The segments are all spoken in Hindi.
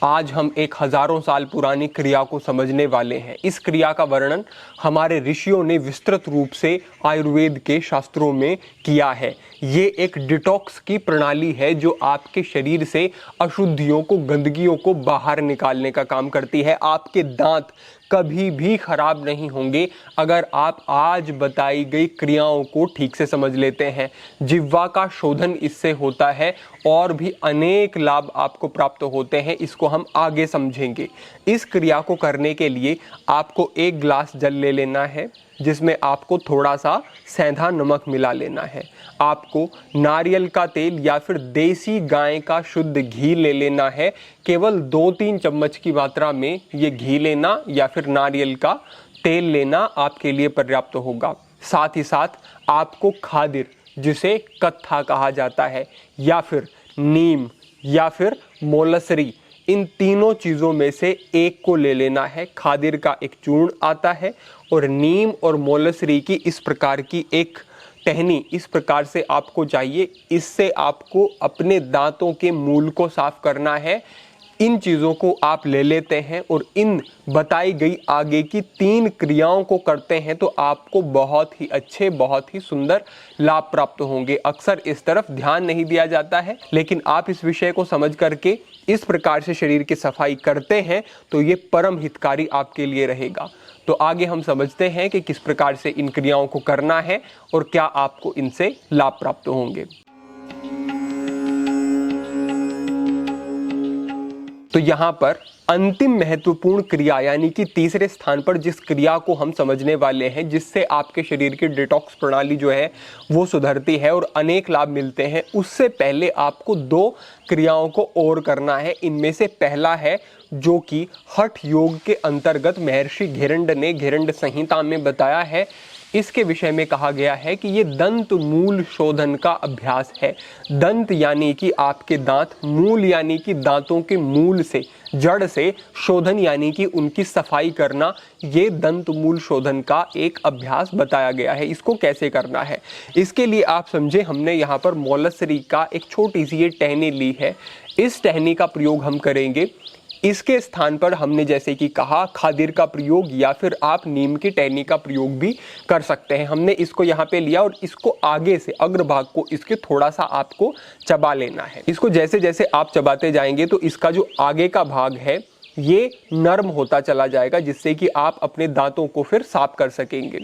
आज हम एक हजारों साल पुरानी क्रिया को समझने वाले हैं। इस क्रिया का वर्णन हमारे ऋषियों ने विस्तृत रूप से आयुर्वेद के शास्त्रों में किया है। ये एक डिटॉक्स की प्रणाली है जो आपके शरीर से अशुद्धियों को, गंदगियों को बाहर निकालने का काम करती है। आपके दांत कभी भी खराब नहीं होंगे अगर आप आज बताई गई क्रियाओं को ठीक से समझ लेते हैं। जिह्वा का शोधन इससे होता है और भी अनेक लाभ आपको प्राप्त होते हैं, इसको हम आगे समझेंगे। इस क्रिया को करने के लिए आपको 1 गिलास जल ले लेना है जिसमें आपको थोड़ा सा सेंधा नमक मिला लेना है। आपको नारियल का तेल या फिर देसी गाय का शुद्ध घी ले लेना है। केवल 2-3 चम्मच की मात्रा में ये घी लेना या फिर नारियल का तेल लेना आपके लिए पर्याप्त होगा। साथ ही साथ आपको खादिर, जिसे कत्था कहा जाता है, या फिर नीम या फिर मोलसरी, इन तीनों चीज़ों में से एक को ले लेना है। खादिर का एक चूर्ण आता है और नीम और मोलसरी की इस प्रकार की एक टहनी इस प्रकार से आपको चाहिए। इससे आपको अपने दांतों के मूल को साफ करना है। इन चीज़ों को आप ले लेते हैं और इन बताई गई आगे की 3 क्रियाओं को करते हैं तो आपको बहुत ही अच्छे, बहुत ही सुंदर लाभ प्राप्त होंगे। अक्सर इस तरफ ध्यान नहीं दिया जाता है, लेकिन आप इस विषय को समझ करके इस प्रकार से शरीर की सफाई करते हैं तो ये परम हितकारी आपके लिए रहेगा। तो आगे हम समझते हैं कि किस प्रकार से इन क्रियाओं को करना है और क्या आपको इनसे लाभ प्राप्त होंगे। तो यहाँ पर अंतिम महत्वपूर्ण क्रिया यानी कि तीसरे स्थान पर जिस क्रिया को हम समझने वाले हैं, जिससे आपके शरीर की डिटॉक्स प्रणाली जो है वो सुधरती है और अनेक लाभ मिलते हैं, उससे पहले आपको 2 क्रियाओं को और करना है। इनमें से पहला है जो कि हठ योग के अंतर्गत महर्षि घेरंड ने घेरंड संहिता में बताया है। इसके विषय में कहा गया है कि ये दंत मूल शोधन का अभ्यास है। दंत यानी कि आपके दांत, मूल यानी कि दांतों के मूल से, जड़ से, शोधन यानी कि उनकी सफाई करना, ये दंत मूल शोधन का एक अभ्यास बताया गया है। इसको कैसे करना है इसके लिए आप समझे, हमने यहाँ पर मोलसरी का एक छोटी सी ये टहनी ली है। इस टहनी का प्रयोग हम करेंगे। इसके स्थान पर हमने जैसे कि कहा खादिर का प्रयोग या फिर आप नीम की टहनी का प्रयोग भी कर सकते हैं। हमने इसको यहाँ पे लिया और इसको आगे से अग्रभाग को इसके थोड़ा सा आपको चबा लेना है। इसको जैसे जैसे आप चबाते जाएंगे तो इसका जो आगे का भाग है ये नरम होता चला जाएगा, जिससे कि आप अपने दांतों को फिर साफ कर सकेंगे।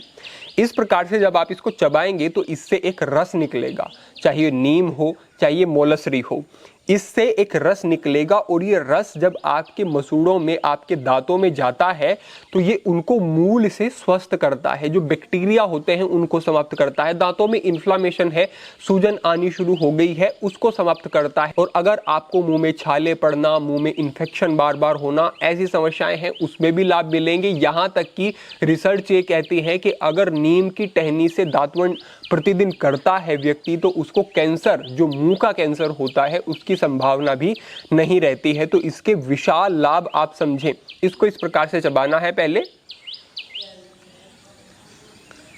इस प्रकार से जब आप इसको चबाएंगे तो इससे एक रस निकलेगा, चाहे नीम हो चाहे मोलसरी हो, इससे एक रस निकलेगा और ये रस जब आपके मसूड़ों में, आपके दांतों में जाता है तो ये उनको मूल से स्वस्थ करता है। जो बैक्टीरिया होते हैं उनको समाप्त करता है। दांतों में इन्फ्लामेशन है, सूजन आनी शुरू हो गई है, उसको समाप्त करता है। और अगर आपको मुंह में छाले पड़ना, मुंह में इन्फेक्शन बार बार होना, ऐसी समस्याएं हैं, उसमें भी लाभ मिलेंगे। यहाँ तक कि रिसर्च ये कहती है कि अगर नीम की टहनी से दांतवन प्रतिदिन करता है व्यक्ति तो उसको कैंसर, जो मुंह का कैंसर होता है, उसकी संभावना भी नहीं रहती है। तो इसके विशाल लाभ आप समझें। इसको इस प्रकार से चबाना है पहले,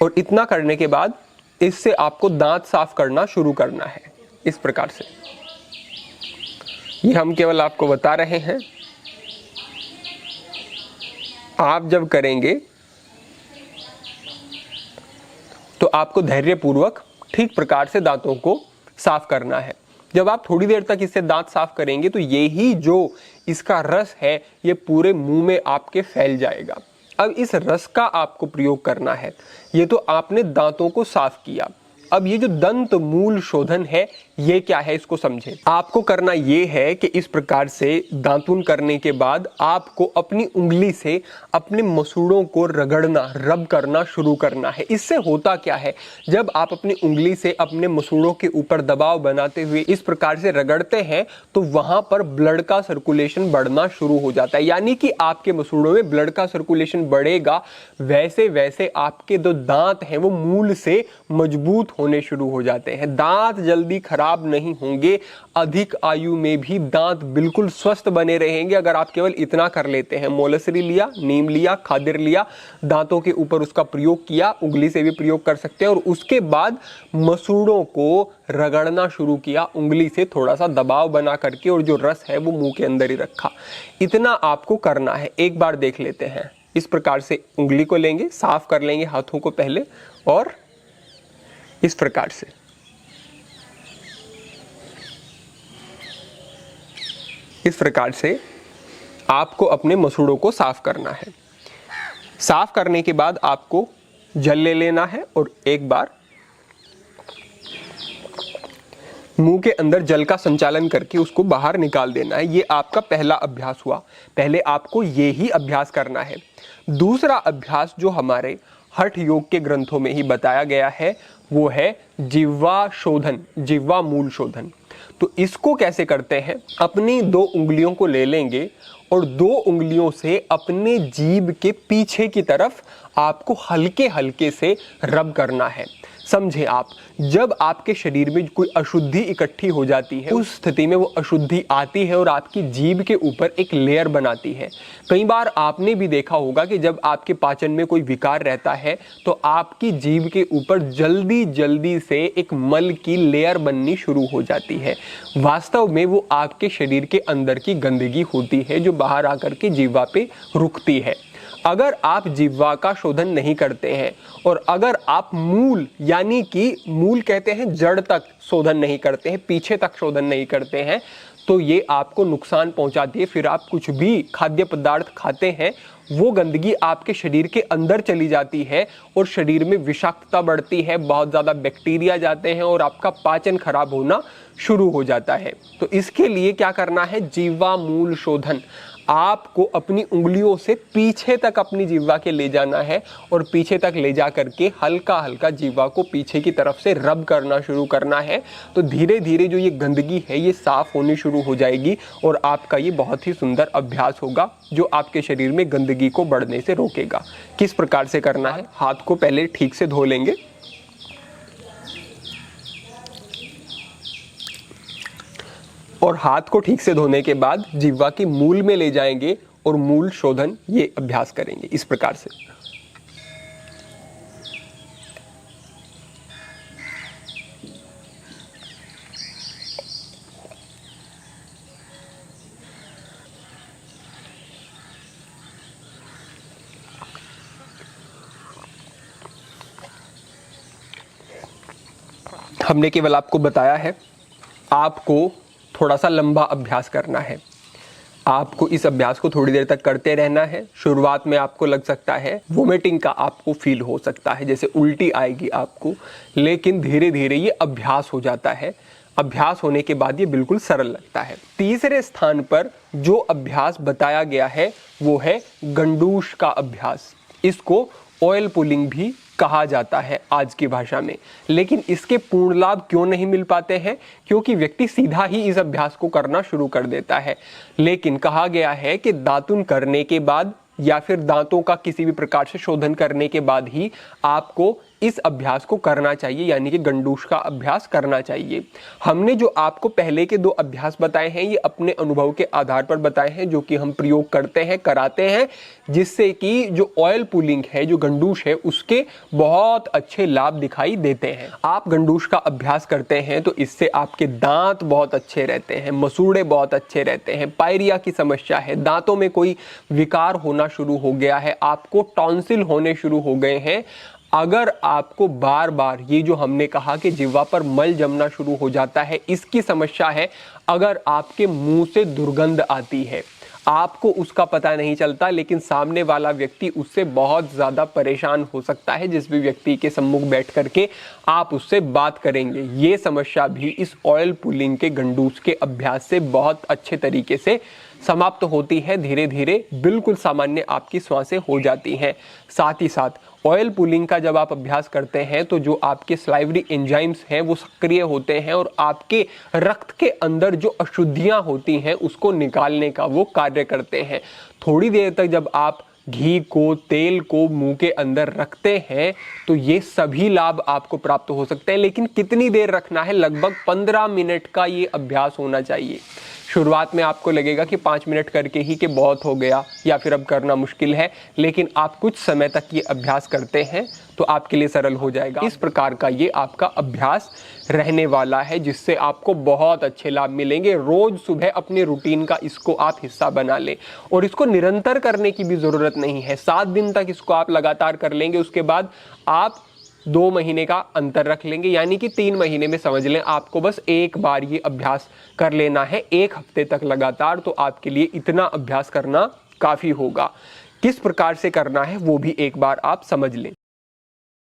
और इतना करने के बाद इससे आपको दांत साफ करना शुरू करना है। इस प्रकार से ये हम केवल आपको बता रहे हैं। आप जब करेंगे तो आपको धैर्यपूर्वक ठीक प्रकार से दांतों को साफ करना है। जब आप थोड़ी देर तक इससे दांत साफ करेंगे तो यही जो इसका रस है ये पूरे मुंह में आपके फैल जाएगा। अब इस रस का आपको प्रयोग करना है। ये तो आपने दांतों को साफ किया। अब ये जो दंत मूल शोधन है ये क्या है इसको समझें। आपको करना ये है कि इस प्रकार से दांतुन करने के बाद आपको अपनी उंगली से अपने मसूड़ों को रगड़ना, रब करना शुरू करना है। इससे होता क्या है, जब आप अपनी उंगली से अपने मसूड़ों के ऊपर दबाव बनाते हुए इस प्रकार से रगड़ते हैं तो वहां पर ब्लड का सर्कुलेशन बढ़ना शुरू हो जाता है। यानी कि आपके मसूड़ों में ब्लड का सर्कुलेशन बढ़ेगा, वैसे वैसे आपके जो दांत हैं वो मूल से मजबूत होने शुरू हो जाते हैं। दांत जल्दी खराब खराब नहीं होंगे, अधिक आयु में भी दांत बिल्कुल स्वस्थ बने रहेंगे अगर आप केवल इतना कर लेते हैं। मोलसरी लिया, नीम लिया, खादिर लिया, दांतों के ऊपर उसका प्रयोग किया, उंगली से भी प्रयोग कर सकते हैं, और उसके बाद मसूड़ों को रगड़ना शुरू किया उंगली से, थोड़ा सा दबाव बना करके, और जो रस है वो मुंह के अंदर ही रखा। इतना आपको करना है। एक बार देख लेते हैं। इस प्रकार से उंगली को लेंगे, साफ कर लेंगे हाथों को पहले, और इस प्रकार से आपको अपने मसूड़ों को साफ करना है। साफ करने के बाद आपको जल ले लेना है और एक बार मुंह के अंदर जल का संचालन करके उसको बाहर निकाल देना है। ये आपका पहला अभ्यास हुआ। पहले आपको ये ही अभ्यास करना है। दूसरा अभ्यास जो हमारे हठ योग के ग्रंथों में ही बताया गया है वो है जिह्वा शोधन, जिह्वा मूल शोधन। तो इसको कैसे करते हैं? अपनी 2 उंगलियों को ले लेंगे और 2 उंगलियों से अपने जीभ के पीछे की तरफ आपको हल्के हल्के से रब करना है। समझे आप, जब आपके शरीर में कोई अशुद्धि इकट्ठी हो जाती है, उस स्थिति में वो अशुद्धि आती है और आपकी जीभ के ऊपर एक लेयर बनाती है। कई बार आपने भी देखा होगा कि जब आपके पाचन में कोई विकार रहता है तो आपकी जीभ के ऊपर जल्दी जल्दी से एक मल की लेयर बननी शुरू हो जाती है। वास्तव में वो आपके शरीर के अंदर की गंदगी होती है जो बाहर आकर के जीवा पे रुकती है। अगर आप जिह्वा का शोधन नहीं करते हैं और अगर आप मूल, यानी कि मूल कहते हैं जड़ तक शोधन नहीं करते हैं, पीछे तक शोधन नहीं करते हैं, तो ये आपको नुकसान पहुंचाती है। फिर आप कुछ भी खाद्य पदार्थ खाते हैं, वो गंदगी आपके शरीर के अंदर चली जाती है और शरीर में विषाक्तता बढ़ती है, बहुत ज़्यादा बैक्टीरिया जाते हैं और आपका पाचन खराब होना शुरू हो जाता है। तो इसके लिए क्या करना है? जिह्वा मूल शोधन। आपको अपनी उंगलियों से पीछे तक अपनी जिह्वा के ले जाना है और पीछे तक ले जा करके हल्का हल्का जिह्वा को पीछे की तरफ से रब करना शुरू करना है। तो धीरे धीरे जो ये गंदगी है ये साफ होनी शुरू हो जाएगी और आपका ये बहुत ही सुंदर अभ्यास होगा जो आपके शरीर में गंदगी को बढ़ने से रोकेगा। किस प्रकार से करना है? हाथ को पहले ठीक से धो लेंगे, और हाथ को ठीक से धोने के बाद जिह्वा की मूल में ले जाएंगे और मूल शोधन ये अभ्यास करेंगे इस प्रकार से। हमने केवल आपको बताया है, आपको थोड़ा सा लंबा अभ्यास करना है। आपको इस अभ्यास को थोड़ी देर तक करते रहना है। शुरुआत में आपको लग सकता है वोमिटिंग का, आपको फील हो सकता है जैसे उल्टी आएगी आपको, लेकिन धीरे धीरे ये अभ्यास हो जाता है। अभ्यास होने के बाद ये बिल्कुल सरल लगता है। तीसरे स्थान पर जो अभ्यास बताया गया है वो है गंडूश का अभ्यास। इसको ऑयल पुलिंग भी कहा जाता है आज की भाषा में, लेकिन इसके पूर्ण लाभ क्यों नहीं मिल पाते हैं? क्योंकि व्यक्ति सीधा ही इस अभ्यास को करना शुरू कर देता है। लेकिन कहा गया है कि दातुन करने के बाद या फिर दांतों का किसी भी प्रकार से शोधन करने के बाद ही आपको इस अभ्यास को करना चाहिए, यानी कि गंडूश का अभ्यास करना चाहिए। हमने जो आपको पहले के 2 अभ्यास बताए हैं ये अपने अनुभव के आधार पर बताए हैं, जो कि हम प्रयोग करते हैं, कराते हैं, जिससे कि जो ऑयल पुलिंग है, जो गंडूश है, उसके बहुत अच्छे लाभ दिखाई देते हैं। आप गंडूश का अभ्यास करते हैं तो इससे आपके दांत बहुत अच्छे रहते हैं, मसूड़े बहुत अच्छे रहते हैं। पायरिया की समस्या है, दांतों में कोई विकार होना शुरू हो गया है, आपको टॉन्सिल होने शुरू हो गए हैं, अगर आपको बार बार ये जो हमने कहा कि जिह्वा पर मल जमना शुरू हो जाता है, इसकी समस्या है, अगर आपके मुंह से दुर्गंध आती है, आपको उसका पता नहीं चलता, लेकिन सामने वाला व्यक्ति उससे बहुत ज़्यादा परेशान हो सकता है, जिस भी व्यक्ति के सम्मुख बैठ करके आप उससे बात करेंगे, ये समस्या भी इस ऑयल पुलिंग के गंडूस के अभ्यास से बहुत अच्छे तरीके से समाप्त होती है। धीरे धीरे बिल्कुल सामान्य आपकी सांसें हो जाती हैं। साथ ही साथ ऑयल पुलिंग का जब आप अभ्यास करते हैं तो जो आपके स्लाइवरी एंजाइम्स हैं वो सक्रिय होते हैं और आपके रक्त के अंदर जो अशुद्धियां होती हैं उसको निकालने का वो कार्य करते हैं। थोड़ी देर तक जब आप घी को, तेल को मुंह के अंदर रखते हैं तो ये सभी लाभ आपको प्राप्त हो सकते हैं। लेकिन कितनी देर रखना है? लगभग 15 मिनट का ये अभ्यास होना चाहिए। शुरुआत में आपको लगेगा कि 5 मिनट करके ही कि बहुत हो गया या फिर अब करना मुश्किल है, लेकिन आप कुछ समय तक ये अभ्यास करते हैं तो आपके लिए सरल हो जाएगा। इस प्रकार का ये आपका अभ्यास रहने वाला है जिससे आपको बहुत अच्छे लाभ मिलेंगे। रोज सुबह अपने रूटीन का इसको आप हिस्सा बना लें और इसको निरंतर करने की भी ज़रूरत नहीं है। 7 दिन तक इसको आप लगातार कर लेंगे, उसके बाद आप 2 महीने का अंतर रख लेंगे, यानी कि 3 महीने में समझ लें आपको बस एक बार ये अभ्यास कर लेना है 1 हफ्ते तक लगातार। तो आपके लिए इतना अभ्यास करना काफ़ी होगा। किस प्रकार से करना है वो भी एक बार आप समझ लें।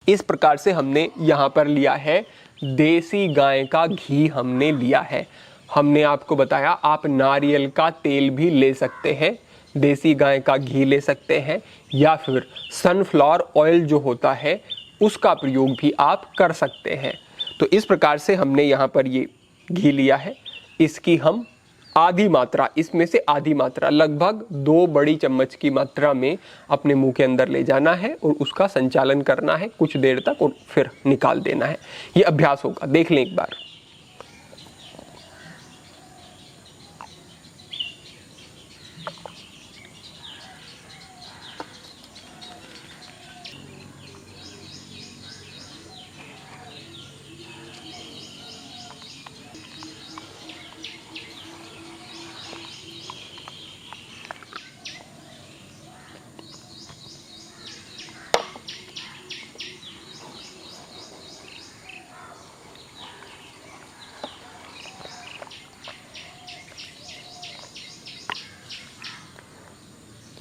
इस प्रकार से हमने यहाँ पर लिया है देसी गाय का घी हमने लिया है। हमने आपको बताया आप नारियल का तेल भी ले सकते हैं, देसी गाय का घी ले सकते हैं, या फिर सनफ्लावर ऑयल जो होता है उसका प्रयोग भी आप कर सकते हैं। तो इस प्रकार से हमने यहाँ पर ये घी लिया है, इसकी हम आधी मात्रा, इसमें से आधी मात्रा लगभग 2 बड़ी चम्मच की मात्रा में अपने मुंह के अंदर ले जाना है और उसका संचालन करना है कुछ देर तक और फिर निकाल देना है। ये अभ्यास होगा, देख लें एक बार।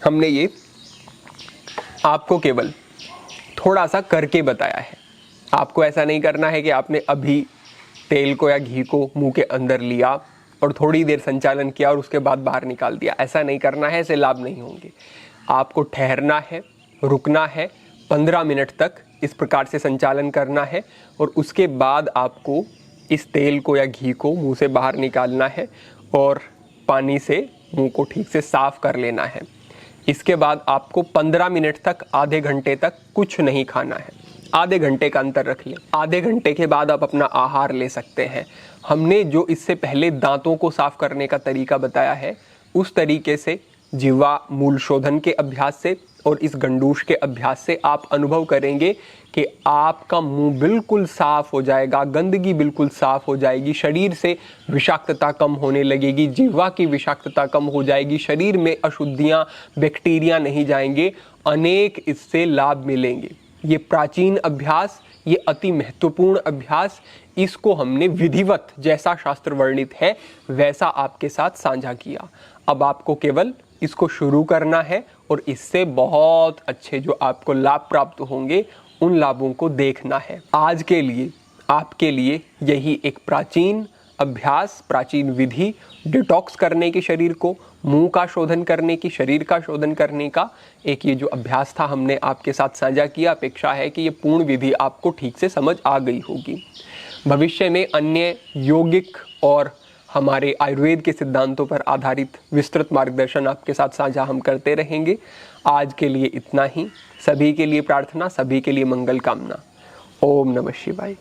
हमने ये आपको केवल थोड़ा सा करके बताया है। आपको ऐसा नहीं करना है कि आपने अभी तेल को या घी को मुंह के अंदर लिया और थोड़ी देर संचालन किया और उसके बाद बाहर निकाल दिया। ऐसा नहीं करना है, ऐसे लाभ नहीं होंगे। आपको ठहरना है, रुकना है, 15 मिनट तक इस प्रकार से संचालन करना है और उसके बाद आपको इस तेल को या घी को मुंह से बाहर निकालना है और पानी से मुंह को ठीक से साफ कर लेना है। इसके बाद आपको 15 मिनट तक, आधे घंटे तक कुछ नहीं खाना है। आधे घंटे का अंतर रख लें। आधे घंटे के बाद आप अपना आहार ले सकते हैं। हमने जो इससे पहले दांतों को साफ करने का तरीका बताया है, उस तरीके से जिह्वा मूल शोधन के अभ्यास से और इस गंडूश के अभ्यास से आप अनुभव करेंगे कि आपका मुंह बिल्कुल साफ हो जाएगा, गंदगी बिल्कुल साफ हो जाएगी, शरीर से विषाक्तता कम होने लगेगी, जिह्वा की विषाक्तता कम हो जाएगी, शरीर में अशुद्धियां, बैक्टीरिया नहीं जाएंगे, अनेक इससे लाभ मिलेंगे। ये प्राचीन अभ्यास, ये अति महत्वपूर्ण अभ्यास, इसको हमने विधिवत जैसा शास्त्र वर्णित है वैसा आपके साथ साझा किया। अब आपको केवल इसको शुरू करना है और इससे बहुत अच्छे जो आपको लाभ प्राप्त होंगे उन लाभों को देखना है। आज के लिए आपके लिए यही एक प्राचीन अभ्यास, प्राचीन विधि, डिटॉक्स करने के शरीर को, मुंह का शोधन करने की, शरीर का शोधन करने का एक ये जो अभ्यास था हमने आपके साथ साझा किया। अपेक्षा है कि ये पूर्ण विधि आपको ठीक से समझ आ गई होगी। भविष्य में अन्य यौगिक और हमारे आयुर्वेद के सिद्धांतों पर आधारित विस्तृत मार्गदर्शन आपके साथ साझा हम करते रहेंगे। आज के लिए इतना ही। सभी के लिए प्रार्थना, सभी के लिए मंगल कामना। ओम नमः शिवाय।